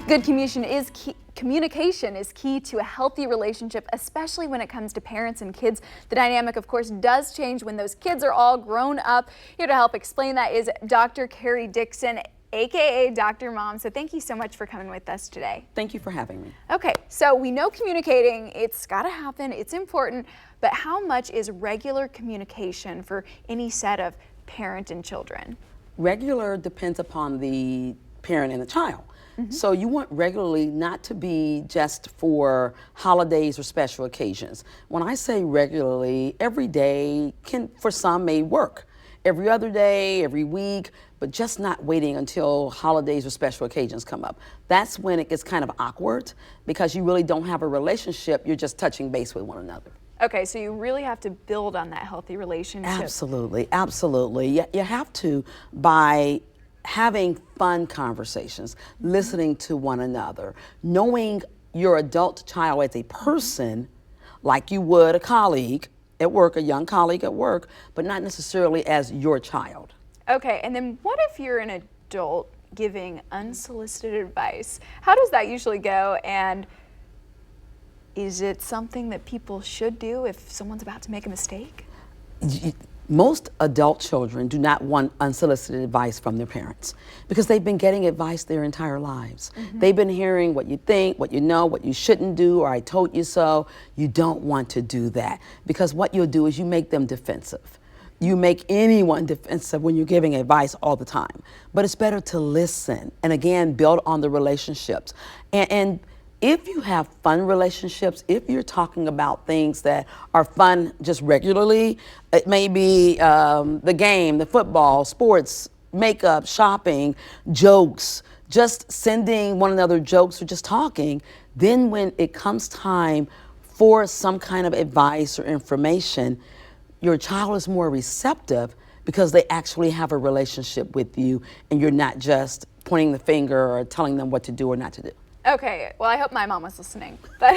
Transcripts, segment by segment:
Good communication is key to a healthy relationship, especially when it comes to parents and kids. The dynamic, of course, does change when those kids are all grown up. Here to help explain that is Dr. Kerry Dixon, aka Dr. Mom. So thank you so much for coming with us today. Thank you for having me. Okay, so we know communicating, it's got to happen, it's important, but how much is regular communication for any set of parent and children? Regular depends upon the parent and the child. So you want regularly not to be just for holidays or special occasions. When I say regularly, every day can, for some, may work. Every other day, every week, but just not waiting until holidays or special occasions come up. That's when it gets kind of awkward because you really don't have a relationship, you're just touching base with one another. Okay, so you really have to build on that healthy relationship. Absolutely, absolutely. You have to by having fun conversations, listening to one another, knowing your adult child as a person like you would a colleague at work, a young colleague at work, but not necessarily as your child. Okay, and then what if you're an adult giving unsolicited advice? How does that usually go, and is it something that people should do if someone's about to make a mistake? Most adult children do not want unsolicited advice from their parents because they've been getting advice their entire lives. They've been hearing what you think, what you know, what you shouldn't do, or I told you so. You don't want to do that because what you'll do is you make them defensive. You make anyone defensive when you're giving advice all the time. But it's better to listen and again, build on the relationships. And if you have fun relationships, if you're talking about things that are fun just regularly, it may be the game, the football, sports, makeup, shopping, jokes, just sending one another jokes or just talking, then when it comes time for some kind of advice or information, your child is more receptive because they actually have a relationship with you and you're not just pointing the finger or telling them what to do or not to do. Okay, well, I hope my mom was listening, but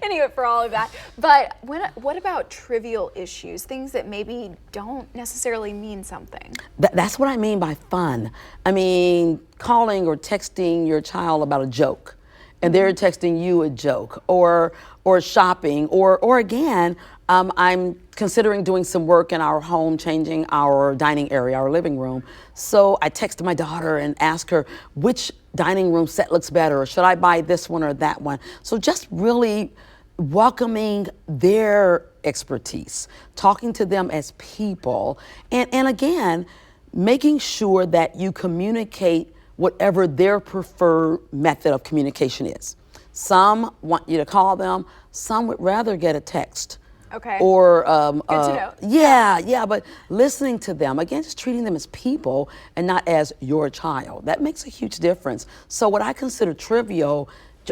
anyway, for all of that. But what about trivial issues, things that maybe don't necessarily mean something? That's what I mean by fun. I mean, calling or texting your child about a joke, and they're texting you a joke, or shopping, or again, I'm considering doing some work in our home, changing our dining area, our living room. So I texted my daughter and asked her which dining room set looks better, or should I buy this one or that one? So just really welcoming their expertise, talking to them as people, and again, making sure that you communicate whatever their preferred method of communication is. Some want you to call them, some would rather get a text. Okay. Or good to know. Yeah, but listening to them, again, just treating them as people and not as your child. That makes a huge difference. So what I consider trivial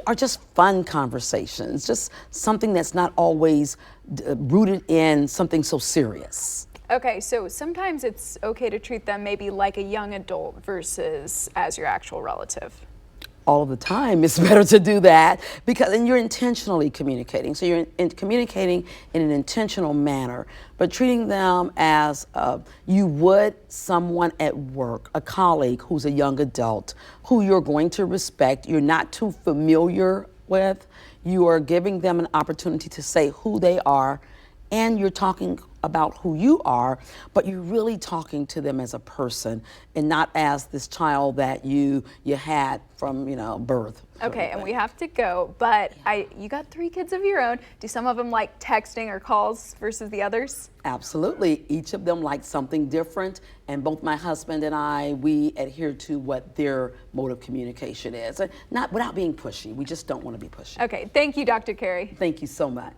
are just fun conversations, just something that's not always rooted in something so serious. Okay, so sometimes it's okay to treat them maybe like a young adult versus as your actual relative. All of the time, it's better to do that because then you're intentionally communicating. So you're communicating in an intentional manner, but treating them as you would someone at work, a colleague who's a young adult, who you're going to respect, you're not too familiar with. You are giving them an opportunity to say who they are, and you're talking about who you are, but you're really talking to them as a person and not as this child that you had from birth. Okay, and we have to go, but you got 3 kids of your own. Do some of them like texting or calls versus the others? Absolutely. Each of them likes something different, and both my husband and I, we adhere to what their mode of communication is. Not without being pushy. We just don't want to be pushy. Okay, thank you, Dr. Kerry. Thank you so much.